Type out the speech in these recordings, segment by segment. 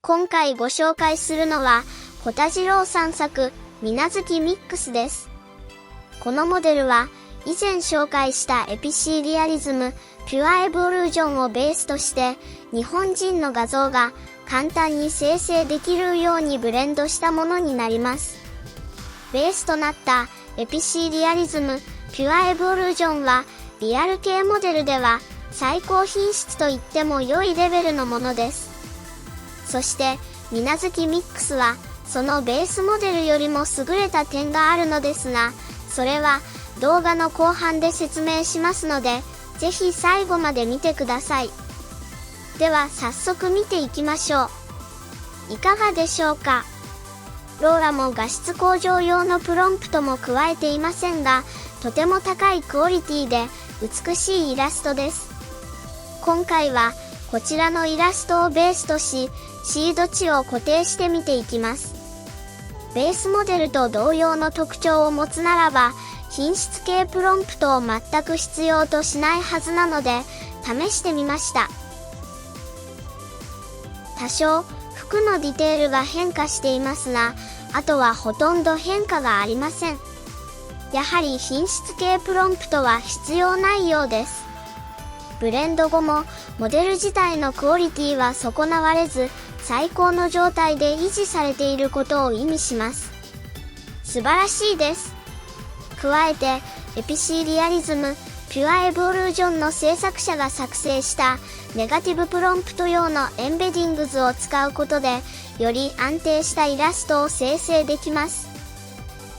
今回ご紹介するのは、小田次郎さん作、水無月ミックスです。このモデルは、以前紹介したエピシーリアリズム、ピュアエボリューションをベースとして、日本人の画像が簡単に生成できるようにブレンドしたものになります。ベースとなったエピシーリアリズム、ピュアエボリューションは、リアル系モデルでは最高品質と言っても良いレベルのものです。そして、水無月ミックスは、そのベースモデルよりも優れた点があるのですが、それは動画の後半で説明しますので、ぜひ最後まで見てください。では早速見ていきましょう。いかがでしょうか。ローラも画質向上用のプロンプトも加えていませんが、とても高いクオリティで美しいイラストです。今回はこちらのイラストをベースとし、シード値を固定してみていきます。ベースモデルと同様の特徴を持つならば、品質系プロンプトを全く必要としないはずなので、試してみました。多少、服のディテールが変化していますが、あとはほとんど変化がありません。やはり品質系プロンプトは必要ないようです。ブレンド後も、モデル自体のクオリティは損なわれず、最高の状態で維持されていることを意味します。素晴らしいです。加えて、エピシーリアリズム、ピュアエボリューションの制作者が作成したネガティブプロンプト用のエンベディングズを使うことで、より安定したイラストを生成できます。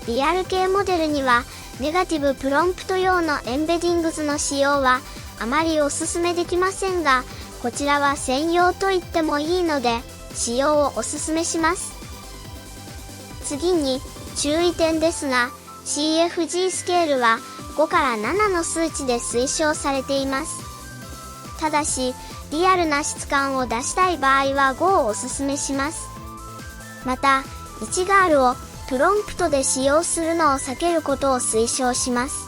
リアル系モデルには、ネガティブプロンプト用のエンベディングズの使用は、あまりおすすめできませんが、こちらは専用と言ってもいいので、使用をおすすめします。次に、注意点ですが、CFG スケールは5から7の数値で推奨されています。ただし、リアルな質感を出したい場合は5をおすすめします。また、1ガールをプロンプトで使用するのを避けることを推奨します。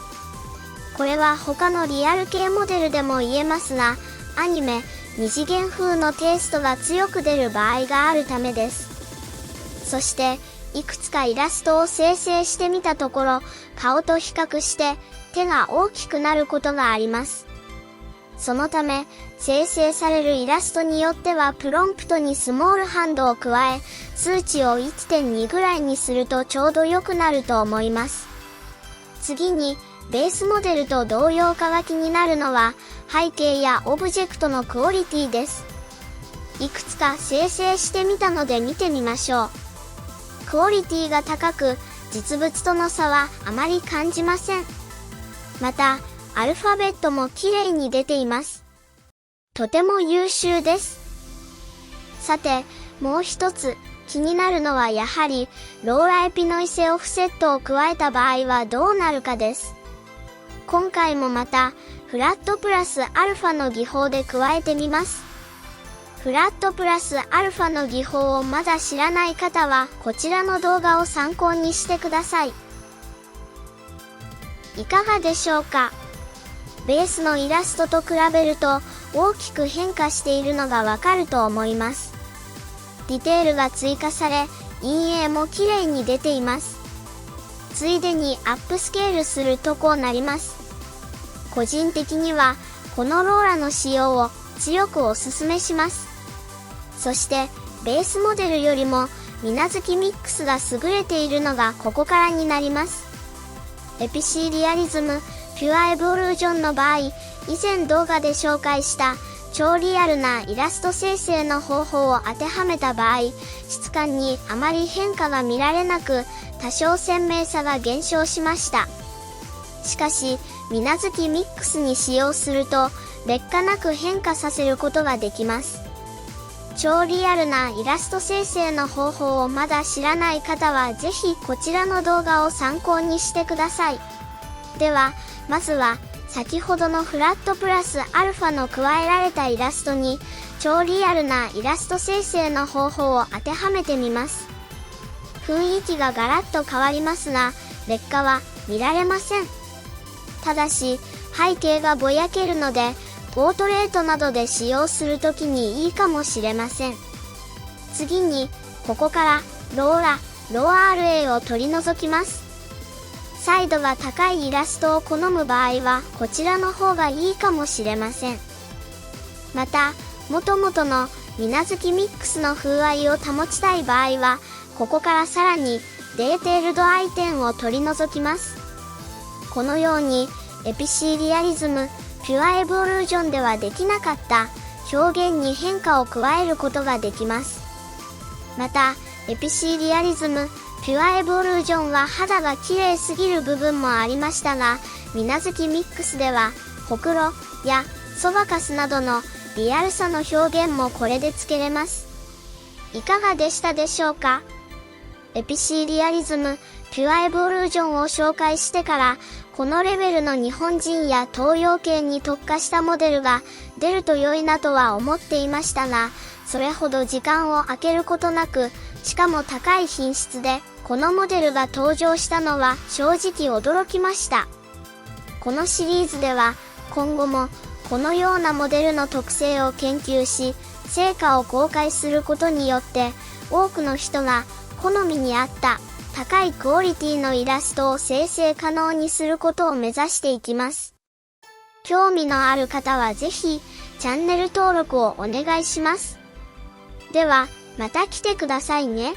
これは他のリアル系モデルでも言えますが、アニメ、二次元風のテイストが強く出る場合があるためです。そして、いくつかイラストを生成してみたところ、顔と比較して手が大きくなることがあります。そのため、生成されるイラストによってはプロンプトにスモールハンドを加え、数値を 1.2 ぐらいにするとちょうど良くなると思います。次に、ベースモデルと同様化が気になるのは、背景やオブジェクトのクオリティです。いくつか生成してみたので見てみましょう。クオリティが高く、実物との差はあまり感じません。また、アルファベットも綺麗に出ています。とても優秀です。さて、もう一つ気になるのはやはり、ローラエピノイセオフセットを加えた場合はどうなるかです。今回もまた、フラットプラスアルファの技法で加えてみます。フラットプラスアルファの技法をまだ知らない方は、こちらの動画を参考にしてください。いかがでしょうか。ベースのイラストと比べると、大きく変化しているのがわかると思います。ディテールが追加され、陰影も綺麗に出ています。ついでにアップスケールするとこうなります。個人的には、このローラの使用を強くおすすめします。そして、ベースモデルよりも、水無月ミックスが優れているのがここからになります。エピシーリアリズム、ピュアエボリューションの場合、以前動画で紹介した超リアルなイラスト生成の方法を当てはめた場合、質感にあまり変化が見られなく、多少鮮明さが減少しました。しかし、水無月ミックスに使用すると、劣化なく変化させることができます。超リアルなイラスト生成の方法をまだ知らない方はぜひこちらの動画を参考にしてください。では、まずは先ほどのフラットプラスアルファの加えられたイラストに超リアルなイラスト生成の方法を当てはめてみます。雰囲気がガラッと変わりますが、劣化は見られません。ただし、背景がぼやけるので、ポートレートなどで使用するときにいいかもしれません。次に、ここから、ローラ、ロー RA を取り除きます。彩度が高いイラストを好む場合は、こちらの方がいいかもしれません。また、元々の水無月ミックスの風合いを保ちたい場合は、ここからさらに、デーテールドアイテンを取り除きます。このように、エピシーリアリズム、ピュアエボリューションではできなかった表現に変化を加えることができます。また、エピシーリアリズム、ピュアエボリューションは肌が綺麗すぎる部分もありましたが、水無月ミックスでは、ほくろやそばかすなどのリアルさの表現もこれでつけれます。いかがでしたでしょうか？エピシーリアリズム、ピュアエボリューションを紹介してから、このレベルの日本人や東洋系に特化したモデルが出ると良いなとは思っていましたが、それほど時間を空けることなく、しかも高い品質で、このモデルが登場したのは正直驚きました。このシリーズでは、今後もこのようなモデルの特性を研究し、成果を公開することによって、多くの人が好みに合った高いクオリティのイラストを生成可能にすることを目指していきます。興味のある方はぜひチャンネル登録をお願いします。では、また来てくださいね。